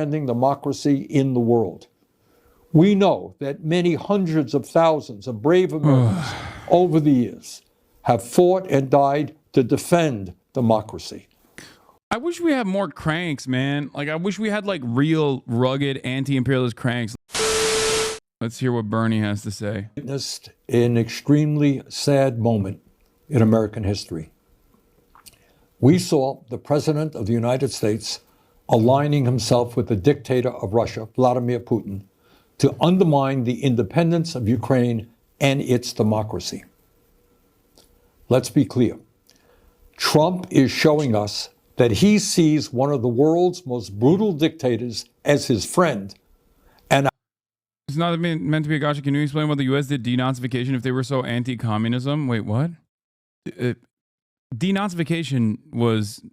democracy in the world. We know that many hundreds of thousands of brave Americans over the years have fought and died to defend democracy. I wish we had more cranks, man. Like, I wish we had like real rugged anti-imperialist cranks. Let's hear what Bernie has to say. Witnessed an extremely sad moment in American history. We saw the President of the United States aligning himself with the dictator of Russia, Vladimir Putin, to undermine the independence of Ukraine and its democracy. Let's be clear. Trump is showing us that he sees one of the world's most brutal dictators as his friend. And it's not meant to be a gotcha. Can you explain why the U.S. did denazification if they were so anti-communism? Wait, what? Denazification was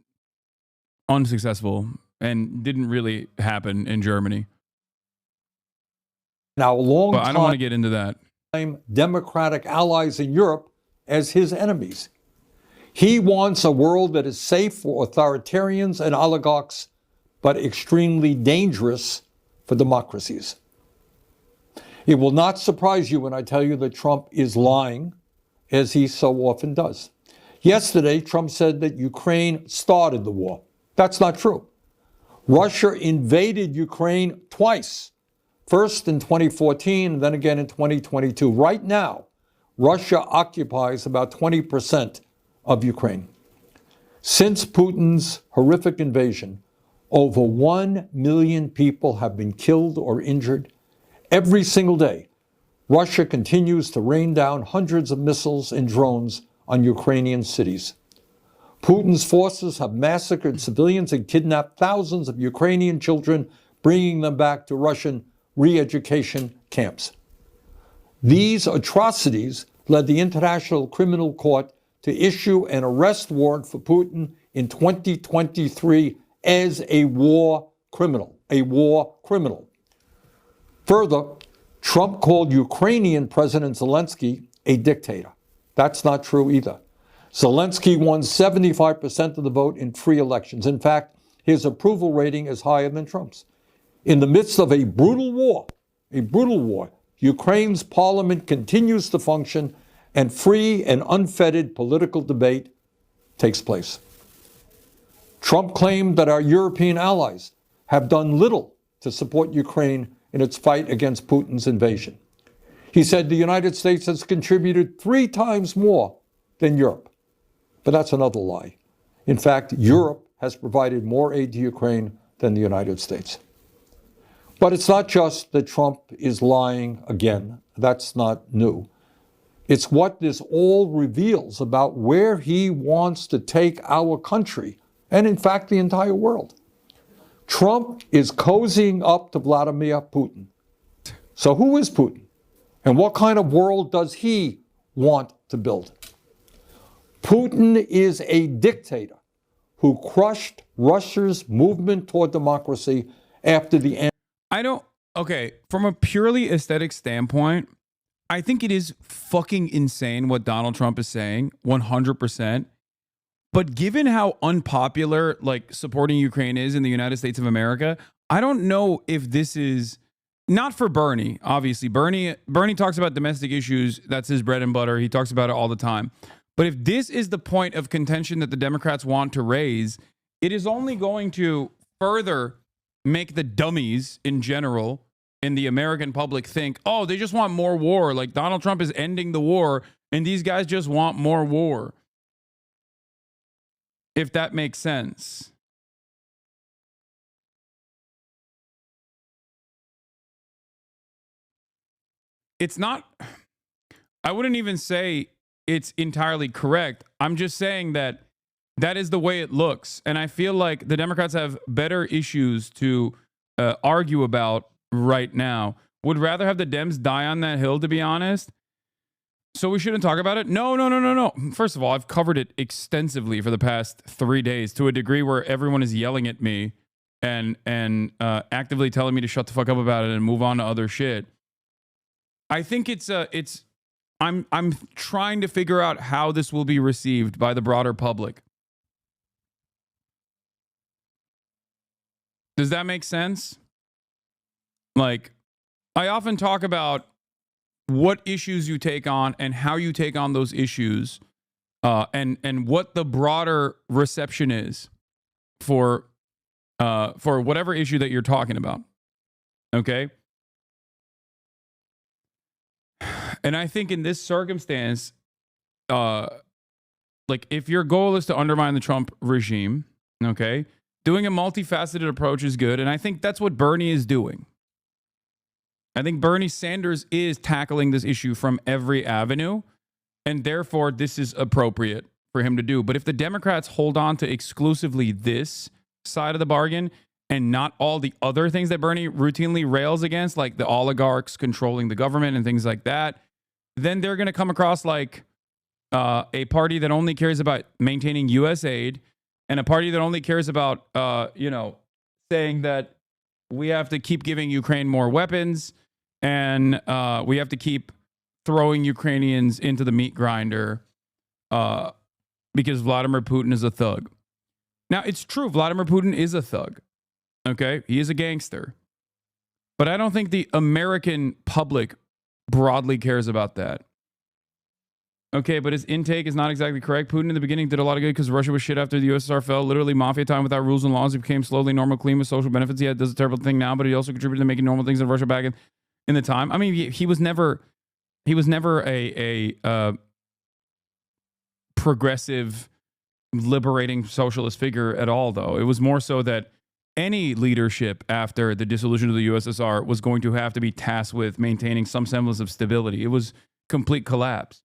unsuccessful and didn't really happen in Germany. Now, but I don't want to get into that. Democratic allies in Europe as his enemies. He wants a world that is safe for authoritarians and oligarchs, but extremely dangerous for democracies. It will not surprise you when I tell you that Trump is lying, as he so often does. Yesterday, Trump said that Ukraine started the war. That's not true. Russia invaded Ukraine twice, first in 2014, and then again in 2022. Right now, Russia occupies about 20% of Ukraine. Since Putin's horrific invasion, over 1 million people have been killed or injured. Every single day, Russia continues to rain down hundreds of missiles and drones on Ukrainian cities. Putin's forces have massacred civilians and kidnapped thousands of Ukrainian children, bringing them back to Russian re-education camps. These atrocities led the International Criminal Court to issue an arrest warrant for Putin in 2023 as a war criminal. Further, Trump called Ukrainian President Zelensky a dictator. That's not true either. Zelensky won 75% of the vote in free elections. In fact, his approval rating is higher than Trump's. In the midst of a brutal war, Ukraine's parliament continues to function and free and unfettered political debate takes place. Trump claimed that our European allies have done little to support Ukraine in its fight against Putin's invasion. He said the United States has contributed 3 times more than Europe. But that's another lie. In fact, Europe has provided more aid to Ukraine than the United States. But it's not just that Trump is lying again. That's not new. It's what this all reveals about where he wants to take our country, and in fact, the entire world. Trump is cozying up to Vladimir Putin. So who is Putin? And what kind of world does he want to build? Putin is a dictator who crushed Russia's movement toward democracy after the end. Okay, from a purely aesthetic standpoint, I think it is fucking insane what Donald Trump is saying, 100%. But given how unpopular like supporting Ukraine is in the United States of America, I don't know if this is not for Bernie. Obviously, Bernie talks about domestic issues. That's his bread and butter. He talks about it all the time. But if this is the point of contention that the Democrats want to raise, it is only going to further make the dummies in general in the American public think, oh, they just want more war. Like Donald Trump is ending the war and these guys just want more war. If that makes sense. It's not, I wouldn't even say it's entirely correct. I'm just saying that that is the way it looks. And I feel like the Democrats have better issues to argue about right now. Would rather have the Dems die on that hill, to be honest. So we shouldn't talk about it? No. First of all, I've covered it extensively for the past 3 days to a degree where everyone is yelling at me and actively telling me to shut the fuck up about it and move on to other shit. I think I'm trying to figure out how this will be received by the broader public. Does that make sense? Like, I often talk about what issues you take on and how you take on those issues, and what the broader reception is for whatever issue that you're talking about. Okay? And I think in this circumstance, like if your goal is to undermine the Trump regime, okay, doing a multifaceted approach is good. And I think that's what Bernie is doing. I think Bernie Sanders is tackling this issue from every avenue, and therefore this is appropriate for him to do. But if the Democrats hold on to exclusively this side of the bargain and not all the other things that Bernie routinely rails against, like the oligarchs controlling the government and things like that, then they're going to come across like a party that only cares about maintaining U.S. aid, and a party that only cares about, saying that we have to keep giving Ukraine more weapons, and we have to keep throwing Ukrainians into the meat grinder because Vladimir Putin is a thug. Now, it's true, Vladimir Putin is a thug. Okay? He is a gangster. But I don't think the American public broadly cares about that. Okay, but his intake is not exactly correct. Putin in the beginning did a lot of good because Russia was shit after the USSR fell. Literally mafia time without rules and laws. It became slowly normal, clean with social benefits. Yeah, does a terrible thing now, but he also contributed to making normal things in Russia back in the time. I mean, he was never a progressive, liberating socialist figure at all, though. It was more so that any leadership after the dissolution of the USSR was going to have to be tasked with maintaining some semblance of stability. It was complete collapse.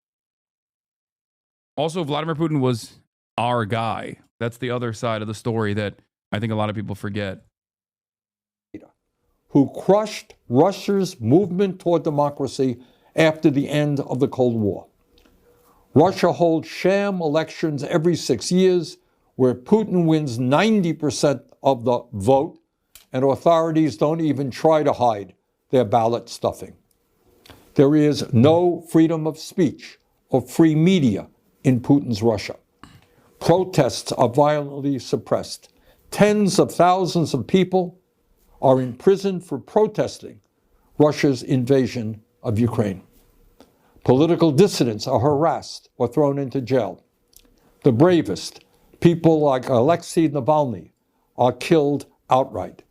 Also, Vladimir Putin was our guy. That's the other side of the story that I think a lot of people forget. Who crushed Russia's movement toward democracy after the end of the Cold War. Russia holds sham elections every 6 years where Putin wins 90% of the vote, and authorities don't even try to hide their ballot stuffing. There is no freedom of speech or free media in Putin's Russia. Protests are violently suppressed. Tens of thousands of people are imprisoned for protesting Russia's invasion of Ukraine. Political dissidents are harassed or thrown into jail. The bravest, people like Alexei Navalny, are killed outright.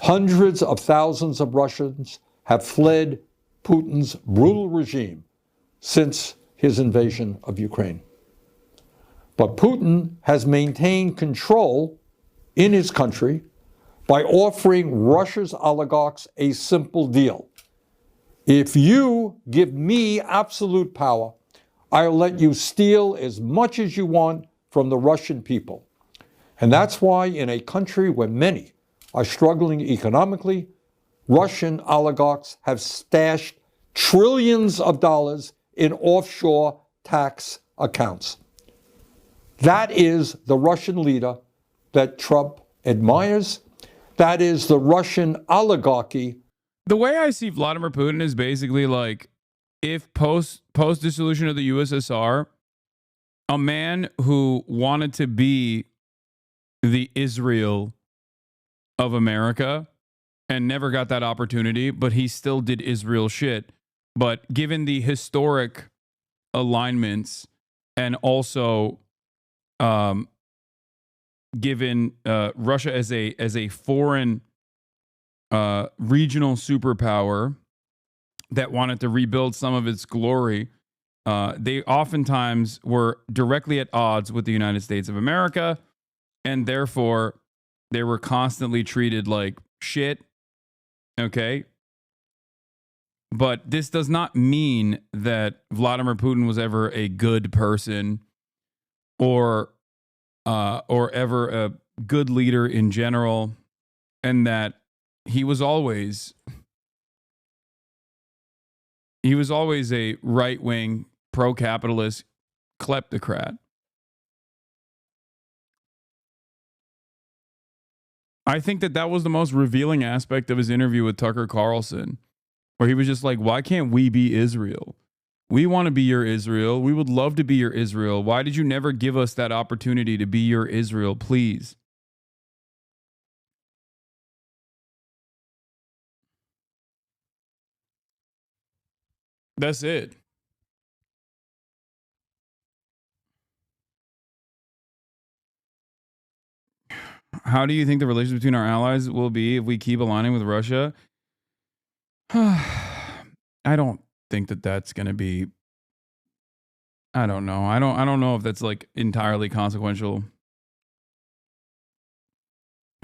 Hundreds of thousands of Russians have fled Putin's brutal regime since his invasion of Ukraine. But Putin has maintained control in his country by offering Russia's oligarchs a simple deal. If you give me absolute power, I'll let you steal as much as you want from the Russian people. And that's why in a country where many are struggling economically, Russian oligarchs have stashed trillions of dollars in offshore tax accounts. That is the Russian leader that Trump admires. That is the Russian oligarchy. The way I see Vladimir Putin is basically like if post dissolution of the USSR, a man who wanted to be the Israel of America and never got that opportunity, but he still did Israel shit. But given the historic alignments and also given Russia as a foreign regional superpower that wanted to rebuild some of its glory, they oftentimes were directly at odds with the United States of America, and therefore they were constantly treated like shit. Okay? But this does not mean that Vladimir Putin was ever a good person or ever a good leader in general, and that he was always a right-wing, pro-capitalist kleptocrat. I think that was the most revealing aspect of his interview with Tucker Carlson, where he was just like, why can't we be Israel? We want to be your Israel. We would love to be your Israel. Why did you never give us that opportunity to be your Israel, please? That's it. How do you think the relations between our allies will be if we keep aligning with Russia? I don't think that that's going to be. I don't know. I don't know if that's like entirely consequential.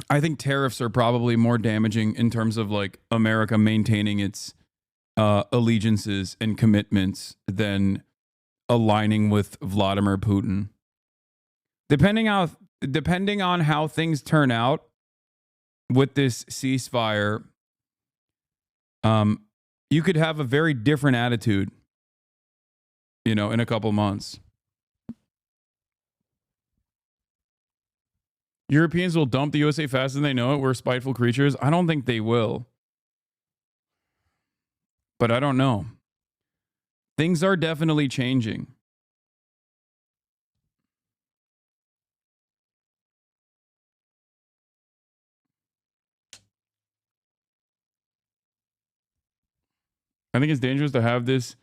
I think tariffs are probably more damaging in terms of like America maintaining its allegiances and commitments than aligning with Vladimir Putin. Depending on how things turn out with this ceasefire, you could have a very different attitude, in a couple months. Europeans will dump the USA faster than they know it. We're spiteful creatures. I don't think they will. But I don't know. Things are definitely changing. I think it's dangerous to have this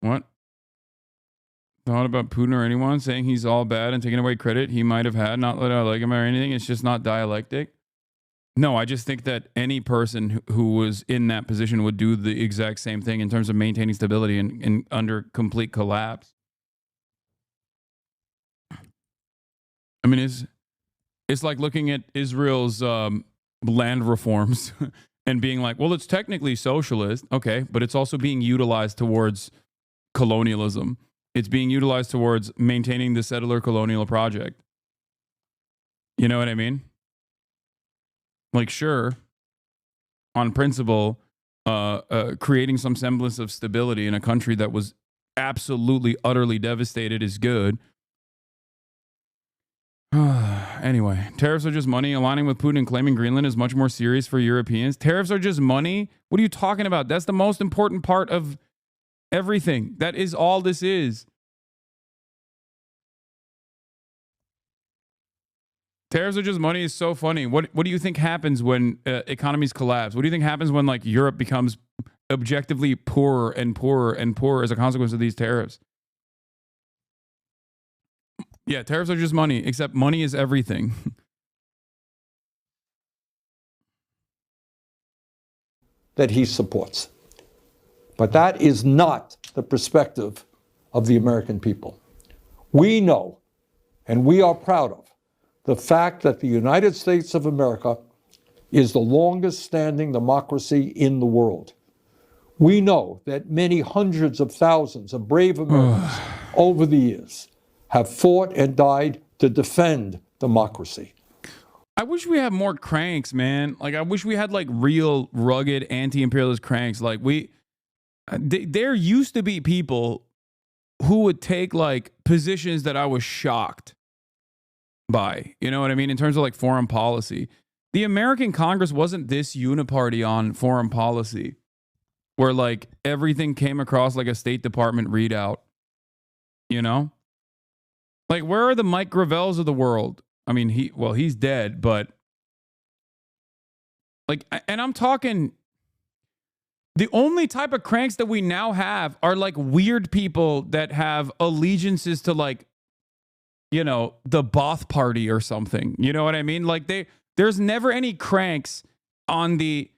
thought about Putin or anyone saying he's all bad and taking away credit he might have had. Not that I like him or anything. It's just not dialectic. No, I just think that any person who was in that position would do the exact same thing in terms of maintaining stability and under complete collapse. I mean, it's like looking at Israel's land reforms and being like, well, it's technically socialist. Okay, but it's also being utilized towards colonialism. It's being utilized towards maintaining the settler colonial project. You know what I mean? Like, sure, on principle, creating some semblance of stability in a country that was absolutely, utterly devastated is good. Anyway, tariffs are just money. Aligning with Putin and claiming Greenland is much more serious for Europeans. Tariffs are just money? What are you talking about? That's the most important part of everything. That is all this is. Tariffs are just money is so funny. What do you think happens when economies collapse? What do you think happens when like Europe becomes objectively poorer and poorer and poorer as a consequence of these tariffs? Yeah, tariffs are just money, except money is everything. That he supports. But that is not the perspective of the American people. We know, and we are proud of, the fact that the United States of America is the longest standing democracy in the world. We know that many hundreds of thousands of brave Americans over the years have fought and died to defend democracy. I wish we had more cranks, man. Like, I wish we had like real rugged anti-imperialist cranks. Like there used to be people who would take like positions that I was shocked by, you know what I mean? In terms of like foreign policy, the American Congress wasn't this uniparty on foreign policy where like everything came across like a State Department readout, Like, where are the Mike Gravells of the world? I mean, he's dead, but like, and I'm talking, the only type of cranks that we now have are like weird people that have allegiances to like, the Ba'ath Party or something. You know what I mean? Like there's never any cranks on the,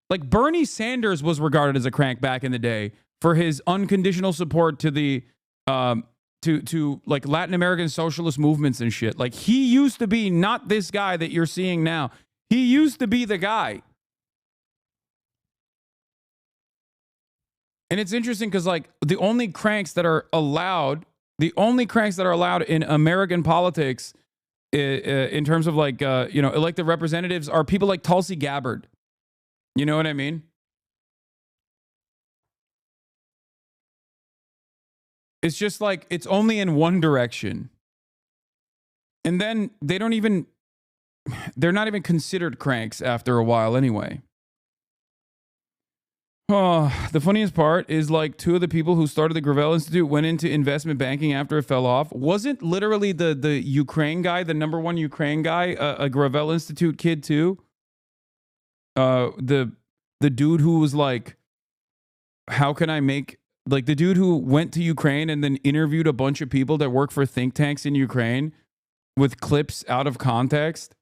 like Bernie Sanders was regarded as a crank back in the day for his unconditional support to the, to like Latin American socialist movements and shit. Like he used to be not this guy that you're seeing now. He used to be the guy. And it's interesting because like the only cranks that are allowed in American politics in terms of like, elected representatives are people like Tulsi Gabbard. You know what I mean? It's just like, it's only in one direction. And then they're not even considered cranks after a while anyway. Oh, the funniest part is like two of the people who started the Gravel Institute went into investment banking after it fell off. Wasn't literally the Ukraine guy, the number one Ukraine guy, a Gravel Institute kid too? The dude who was like, how can I make Like the dude who went to Ukraine and then interviewed a bunch of people that work for think tanks in Ukraine with clips out of context.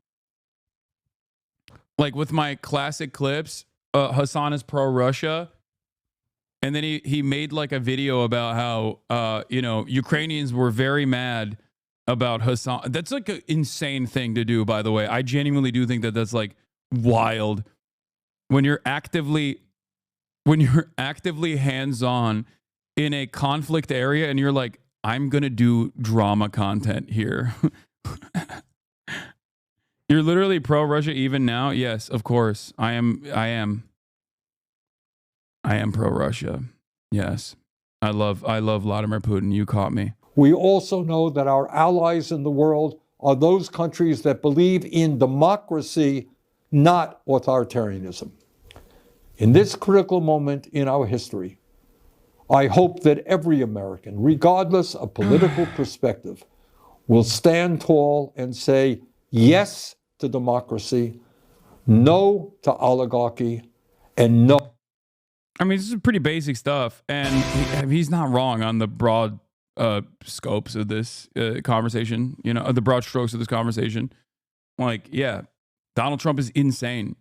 Like with my classic clips, Hasan is pro-Russia. And then he made like a video about how, Ukrainians were very mad about Hasan. That's like an insane thing to do, by the way. I genuinely do think that that's like wild. When you're actively hands-on in a conflict area and you're like, I'm going to do drama content here. You're literally pro-Russia even now? Yes, of course. I am pro-Russia. Yes. I love Vladimir Putin. You caught me. We also know that our allies in the world are those countries that believe in democracy, not authoritarianism. In this critical moment in our history, I hope that every American, regardless of political perspective, will stand tall and say yes to democracy, no to oligarchy, and no. I mean, this is pretty basic stuff, and he's not wrong on the broad scopes of this conversation, the broad strokes of this conversation. Like, yeah, Donald Trump is insane.